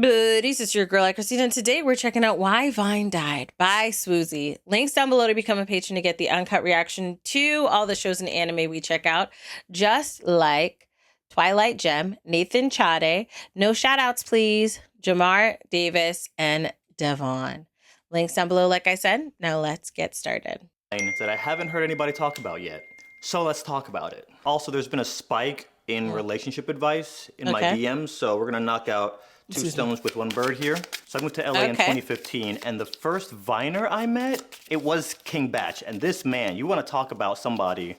buddies? It's your girl, AyChristeneGame, and today we're checking out Why Vine Died by sWooZie. Links down below to become a patron to get the uncut reaction to all the shows and anime we check out, just like Twilight Gem, Nathan Chade, no shout-outs please, Jamar Davis, and Devon. Links down below, like I said. Now let's get started. That I haven't heard anybody talk about yet, so let's talk about it. Also, there's been a spike in relationship advice in my DMs, so we're gonna knock out two stones with one bird here. So I moved to LA in 2015, and the first Viner I met, it was King Batch. And this man, you wanna talk about somebody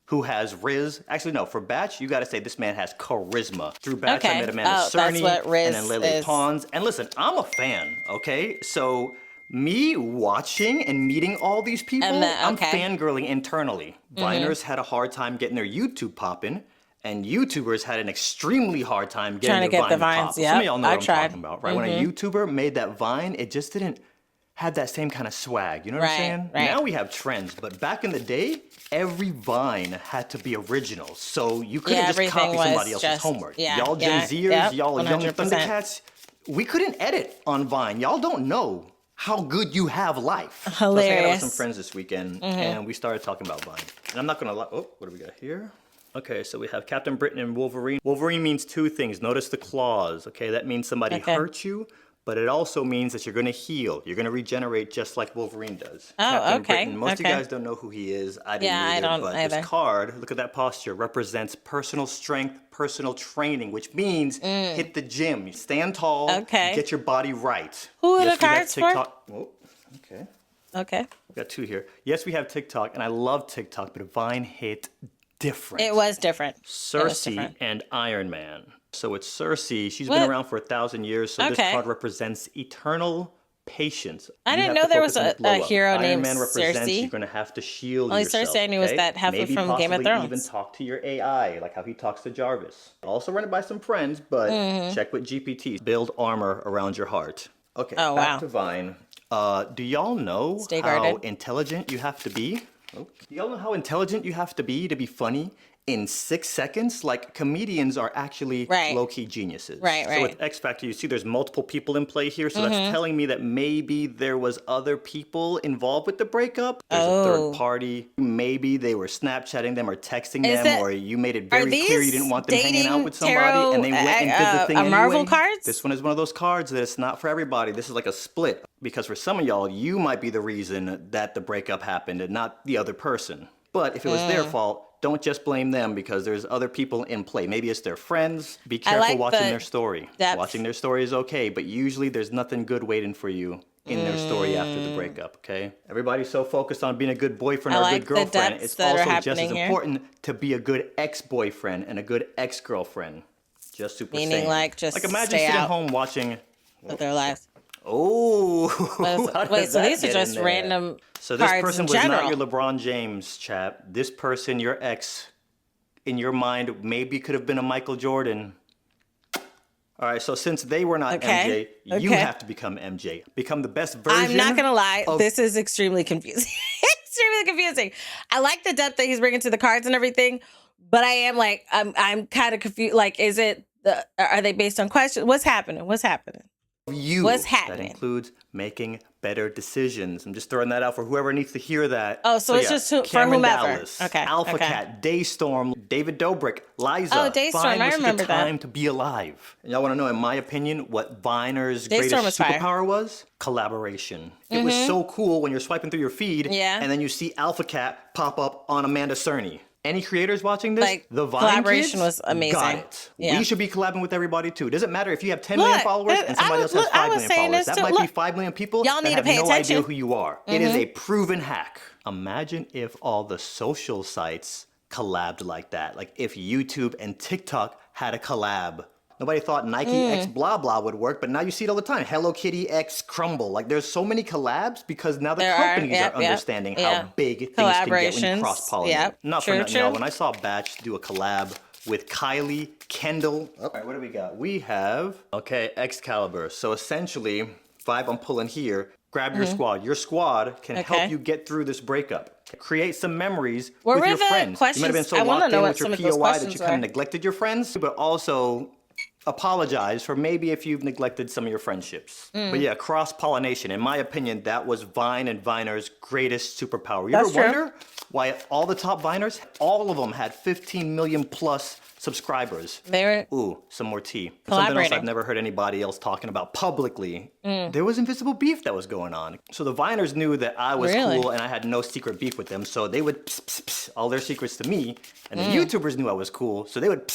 who has Riz. Actually, no, for Batch, you gotta say this man has charisma. Through Batch, I met Amanda Cerny, and then Lily Pons. And listen, I'm a fan, okay? So me watching and meeting all these people, I'm fangirling internally. Viners had a hard time getting their YouTube popping, and YouTubers had an extremely hard time getting their Vine pop. Some of y'all know what I'm talking about, right? When a YouTuber made that Vine, it just didn't have that same kind of swag. You know what I'm saying? Now we have trends, but back in the day, every Vine had to be original. So you couldn't just copy somebody else's homework. Y'all Gen Zers, y'all young Thundercats, we couldn't edit on Vine. Y'all don't know how good you have life. Hilarious. So I was hanging out with some friends this weekend, and we started talking about Vine. And I'm not gonna lie, oh, what do we got here? Okay, so we have Captain Britain and Wolverine. Wolverine means two things. Notice the claws, okay? That means somebody hurt you, but it also means that you're gonna heal. You're gonna regenerate just like Wolverine does. Oh, Captain Britain, most of you guys don't know who he is. I didn't either, I don't but either. This card, look at that posture, represents personal strength, personal training, which means hit the gym. Stand tall, get your body right. Who are the cards for? Oh, okay. Okay. We got two here. Yes, we have TikTok, and I love TikTok, but Vine hit different. It was different. Cersei and Iron Man. So it's Cersei. She's been around for 1,000 years, so this card represents eternal patience. I didn't know there was a hero named Iron Man represents Cersei. You're going to have to shield Only yourself. Cersei I knew was that heifer from Game of Thrones. Even talk to your AI, like how he talks to Jarvis. Also run it by some friends, but check with GPT. Build armor around your heart. Okay, back to Vine. Do y'all know how intelligent you have to be? Do y'all know how intelligent you have to be funny in 6 seconds? Like, comedians are actually low-key geniuses. So with X Factor, you see there's multiple people in play here, so that's telling me that maybe there was other people involved with the breakup. There's a third party. Maybe they were Snapchatting them or texting them, or you made it very clear you didn't want them hanging out with somebody, and they went and did the thing anyway. Marvel cards? This one is one of those cards that it's not for everybody. This is like a split, because for some of y'all, you might be the reason that the breakup happened and not the other person. But if it was their fault, don't just blame them, because there's other people in play. Maybe it's their friends. Be careful watching their story. Watching their story is okay, but usually there's nothing good waiting for you in their story after the breakup, okay? Everybody's so focused on being a good boyfriend or a good girlfriend. It's also just as important to be a good ex-boyfriend and a good ex-girlfriend. Just super sane. Meaning like just imagine stay sitting out home watching with their lives. Oh, wait, so these are just random So this cards person in was general. not your LeBron James, chap. This person, your ex, in your mind, maybe could have been a Michael Jordan. All right, so since they were not MJ, you have to become MJ. Become the best version. I'm not going to lie. This is extremely confusing. Extremely confusing. I like the depth that he's bringing to the cards and everything, but I am like, I'm kind of confused. Like, are they based on questions? What's happening? What's happening? What's happening? That includes making better decisions. I'm just throwing that out for whoever needs to hear that. Oh, so it's just for Cameron whomever. Dallas, Alpha Cat, Daystorm, David Dobrik, Liza. Oh, Daystorm, I remember that. Time to be alive. And y'all want to know, in my opinion, what Viner's greatest superpower was? Collaboration. It was so cool when you're swiping through your feed, and then you see Alpha Cat pop up on Amanda Cerny. Any creators watching this? Like, the Vine collaboration kids was amazing. Got it. We should be collabing with everybody too. It doesn't matter if you have 10 million followers and somebody else has 5 million followers. That might be 5 million people y'all need that to pay have no attention. idea who you are. It is a proven hack. Imagine if all the social sites collabed like that. Like if YouTube and TikTok had a collab. Nobody thought Nike X blah blah would work, but now you see it all the time. Hello Kitty X Crumble. Like there's so many collabs because now the companies are understanding how big things can get when you cross-pollinate. Not for nothing, y'all. When I saw Batch do a collab with Kylie, Kendall. All right, what do we got? We have, Excalibur. So essentially, vibe I'm pulling here, grab your squad. Your squad can help you get through this breakup. Create some memories with your friends. You might have been so locked in with your POI that you kind of neglected your friends, but also apologize for maybe if you've neglected some of your friendships. But yeah, cross-pollination. In my opinion, that was Vine and Viner's greatest superpower. You ever wonder why all the top Viners, all of them had 15 million plus subscribers? Ooh, some more tea. Something else I've never heard anybody else talking about publicly. There was invisible beef that was going on. So the Viners knew that I was cool and I had no secret beef with them. So they would all their secrets to me. And the YouTubers knew I was cool. So they would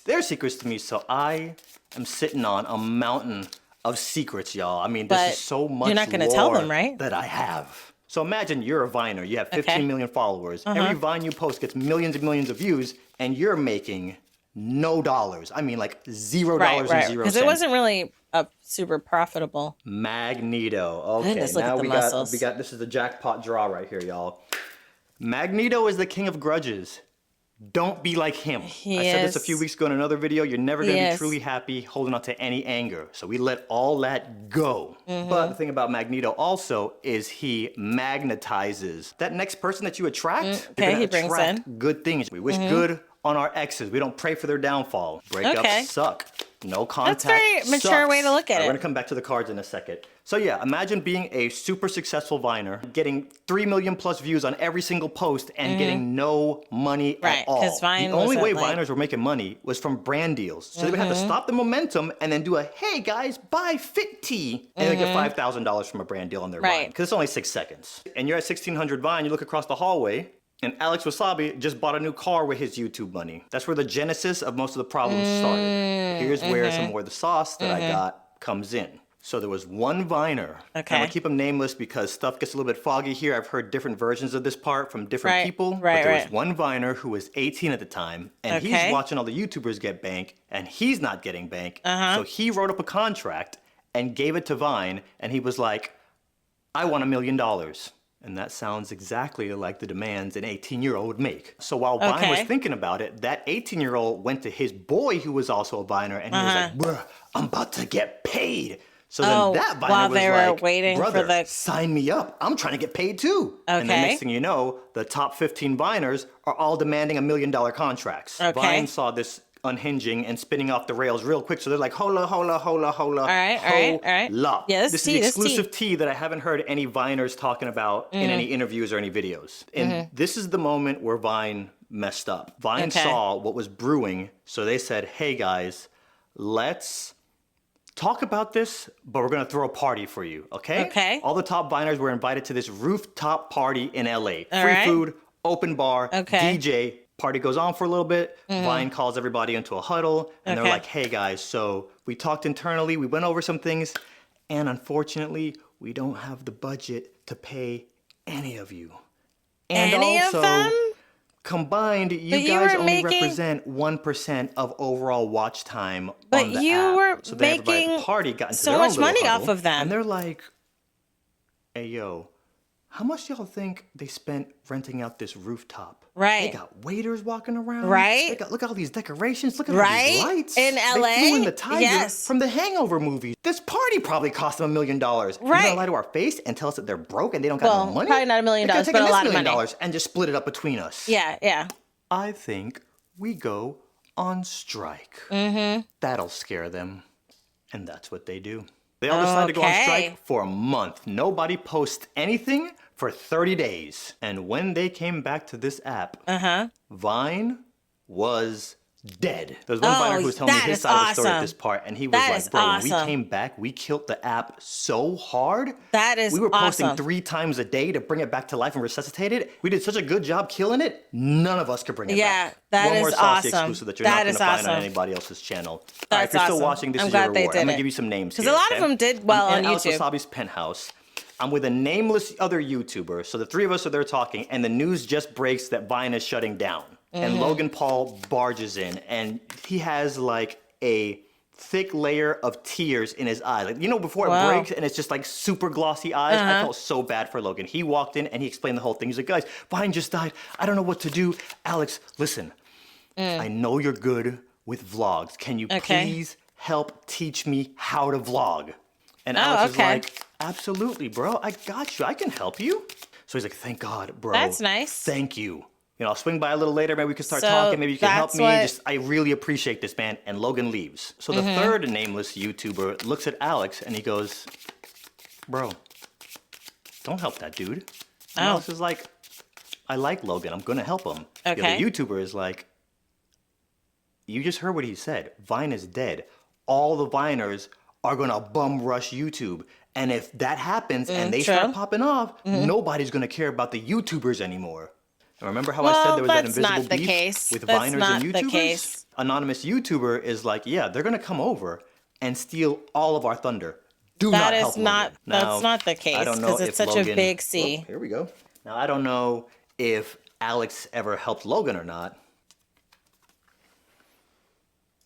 their secrets to me. So I am sitting on a mountain of secrets, y'all. I mean, this is so much you're not going to tell them, right? That I have. So imagine you're a Viner. You have 15 million followers. Every Vine you post gets millions and millions of views. And you're making no dollars. I mean, like $0 and 0 cents. Because it wasn't really super profitable. Magneto. Okay, Goodness, look now at the muscles. we got this is the jackpot draw right here, y'all. Magneto is the king of grudges. Don't be like him. I said this a few weeks ago in another video. You're never going to be truly happy holding on to any anger. So we let all that go. But the thing about Magneto also is he magnetizes that next person that you attract. Okay, he brings in good things. We wish good on our exes. We don't pray for their downfall. Breakups suck. No contact. That's a very mature way to look at it. We're going to come back to the cards in a second. So yeah, imagine being a super successful Viner, getting 3 million plus views on every single post and getting no money at all. The only way Viners were making money was from brand deals. So they would have to stop the momentum and then do a, hey guys, buy Fit Tea, and they get $5,000 from a brand deal on their Vine. Because it's only 6 seconds. And you're at 1600 Vine, you look across the hallway, and Alex Wasabi just bought a new car with his YouTube money. That's where the genesis of most of the problems started. Here's where some more of the sauce that I got comes in. So there was one Viner. I'm going to keep him nameless because stuff gets a little bit foggy here. I've heard different versions of this part from different people. But there was one Viner who was 18 at the time, and he's watching all the YouTubers get bank, and he's not getting bank. So he wrote up a contract and gave it to Vine, and he was like, I want $1 million. And that sounds exactly like the demands an 18-year-old would make. So while Vine was thinking about it, that 18-year-old went to his boy who was also a Viner, and he was like, bruh, I'm about to get paid. So then that Viner was like, brother, sign me up. I'm trying to get paid too. And the next thing you know, the top 15 Viners are all demanding $1 million contracts. Vine saw this unhinging and spinning off the rails real quick. So they're like, hola. All right. Yeah, this is the exclusive tea that I haven't heard any Viners talking about in any interviews or any videos. And this is the moment where Vine messed up. Vine saw what was brewing. So they said, hey guys, let's talk about this, but we're going to throw a party for you, okay? All the top Viners were invited to this rooftop party in LA. Free food, open bar, DJ. Party goes on for a little bit. Vine calls everybody into a huddle, and they're like, hey guys, so we talked internally, we went over some things, and unfortunately, we don't have the budget to pay any of you. And also, of them? Combined, you guys only represent 1% of overall watch time on the app. But you were making so much money off of them. And they're like, hey, yo, how much do y'all think they spent renting out this rooftop? They got waiters walking around. Look at all these decorations. Look at all these lights. In LA? They flew in the tiger from the Hangover movie. This party probably cost them $1 million. You're gonna lie to our face and tell us that they're broke and they don't got no money? Probably not $1 million, but a lot of money. And just split it up between us. Yeah. I think we go on strike. That'll scare them. And that's what they do. They all decided to go on strike for a month. Nobody posts anything for 30 days. And when they came back to this app, Vine was dead. There was one Viner who was telling me his side of the story at this part, and he was like, bro, when we came back, we killed the app so hard. We were posting 3 times a day to bring it back to life and resuscitate it. We did such a good job killing it, none of us could bring it back. That is awesome. One more saucy exclusive that you're not going to find on anybody else's channel. All right, if you're still watching, this is your reward. I'm going to give you some names here. Because a lot of them did well on YouTube. Alex Wasabi's penthouse. I'm with a nameless other YouTuber, so the 3 of us are there talking, and the news just breaks that Vine is shutting down. And Logan Paul barges in, and he has like a thick layer of tears in his eye. Like, you know, before it breaks and it's just like super glossy eyes. I felt so bad for Logan. He walked in and he explained the whole thing. He's like, guys, Vine just died. I don't know what to do. Alex, listen, I know you're good with vlogs. Can you please help teach me how to vlog? And Alex is like, absolutely, bro. I got you. I can help you. So he's like, thank God, bro. That's nice. Thank you. I'll swing by a little later. Maybe we can start So talking. Maybe you can help that's me. what- I really appreciate this, man. And Logan leaves. So the third nameless YouTuber looks at Alex and he goes, bro, don't help that dude. And Alex is like, I like Logan. I'm going to help him. Okay. The other YouTuber is like, you just heard what he said. Vine is dead. All the Viners are going to bum rush YouTube. And if that happens and they start popping off, nobody's going to care about the YouTubers anymore. And remember how I said there was that invisible beef with Viners and YouTubers? The case. Anonymous YouTuber is like, yeah, they're going to come over and steal all of our thunder. Do not help Logan. That's not the case because it's such a big C. Oh, here we go. Now, I don't know if Alex ever helped Logan or not.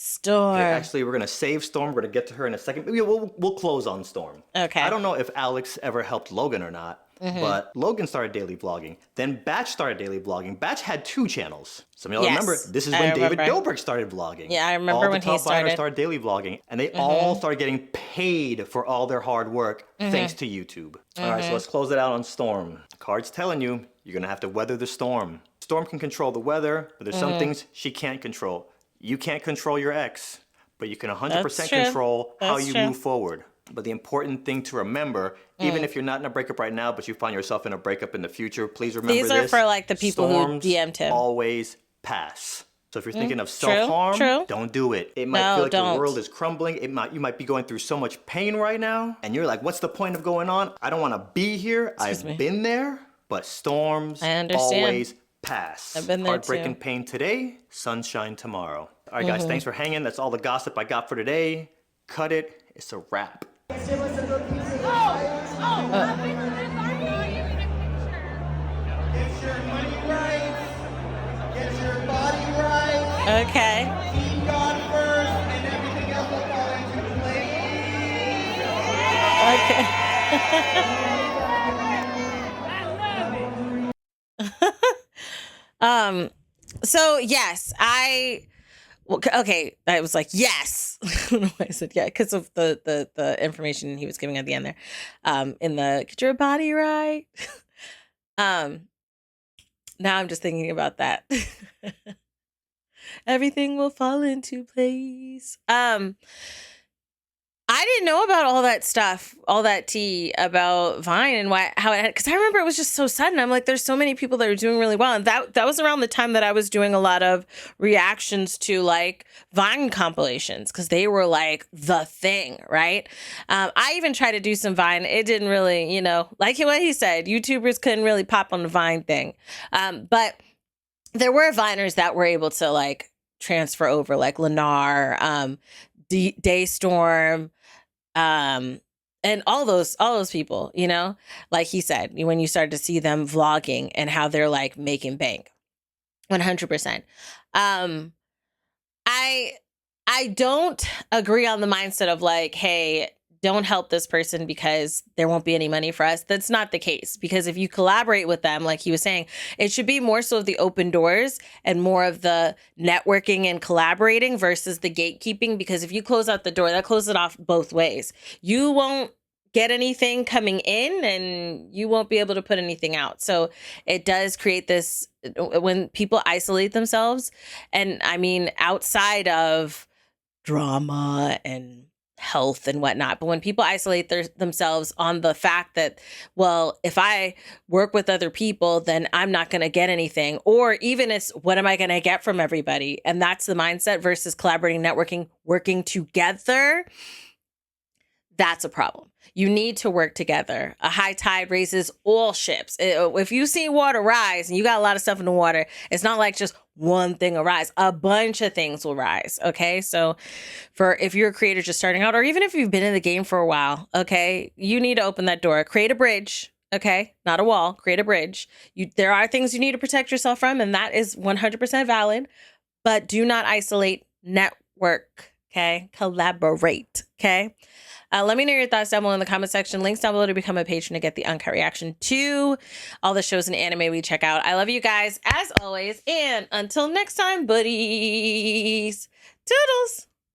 Storm. Okay, actually, we're going to save Storm. We're going to get to her in a second. We'll close on Storm. Okay. I don't know if Alex ever helped Logan or not, but Logan started daily vlogging. Then Batch started daily vlogging. Batch had 2 channels. Some of y'all remember, this is when David Dobrik started vlogging. Yeah, I remember when he started. All the top started daily vlogging, and they all started getting paid for all their hard work thanks to YouTube. All right, so let's close it out on Storm. Card's telling you, you're going to have to weather the storm. Storm can control the weather, but there's some things she can't control. You can't control your ex, but you can 100% control how you move forward. But the important thing to remember, even if you're not in a breakup right now, but you find yourself in a breakup in the future, please remember this. These are for like the people Storms who DM'd him. Always pass. So if you're thinking of self-harm, don't do it. It might feel like the world is crumbling. You might be going through so much pain right now, and you're like, what's the point of going on? I don't want to be here. I've been there, but storms always pass. I've been there Heartbreaking too. pain today, sunshine tomorrow. All right, guys, thanks for hanging. That's all the gossip I got for today. Cut it. It's a wrap. Okay. Keep God first, and everything else will fall into place. Okay. So yes, I was like, yes. I don't know why I said yeah, because of the information he was giving at the end there. In the get your body right. Now I'm just thinking about that. Everything will fall into place. I didn't know about all that stuff, all that tea about Vine and how it had, because I remember it was just so sudden. I'm like, there's so many people that are doing really well. And that was around the time that I was doing a lot of reactions to like Vine compilations, because they were like the thing, right? I even tried to do some Vine. It didn't really, like what he said, YouTubers couldn't really pop on the Vine thing. But there were Viners that were able to like transfer over, like Lennar, Daystorm, and all those people, like he said, when you started to see them vlogging and how they're like making bank. 100%. I don't agree on the mindset of like, hey, don't help this person because there won't be any money for us. That's not the case, because if you collaborate with them, like he was saying, it should be more so of the open doors and more of the networking and collaborating versus the gatekeeping. Because if you close out the door, that closes it off both ways. You won't get anything coming in and you won't be able to put anything out. So it does create this, when people isolate themselves, and I mean, outside of drama and health and whatnot, but when people isolate themselves on the fact that, well, if I work with other people, then I'm not going to get anything, or even it's what am I going to get from everybody? And that's the mindset versus collaborating, networking, working together. That's a problem. You need to work together. A high tide raises all ships. If you see water rise and you got a lot of stuff in the water, it's not like just one thing will rise. A bunch of things will rise. Okay. So if you're a creator just starting out, or even if you've been in the game for a while, okay, you need to open that door, create a bridge. Okay. Not a wall, create a bridge. There are things you need to protect yourself from, and that is 100% valid, but do not isolate, network. Okay. Collaborate. Okay. Let me know your thoughts down below in the comment section. Links down below to become a patron to get the uncut reaction to all the shows and anime we check out. I love you guys as always. And until next time, buddies. Toodles.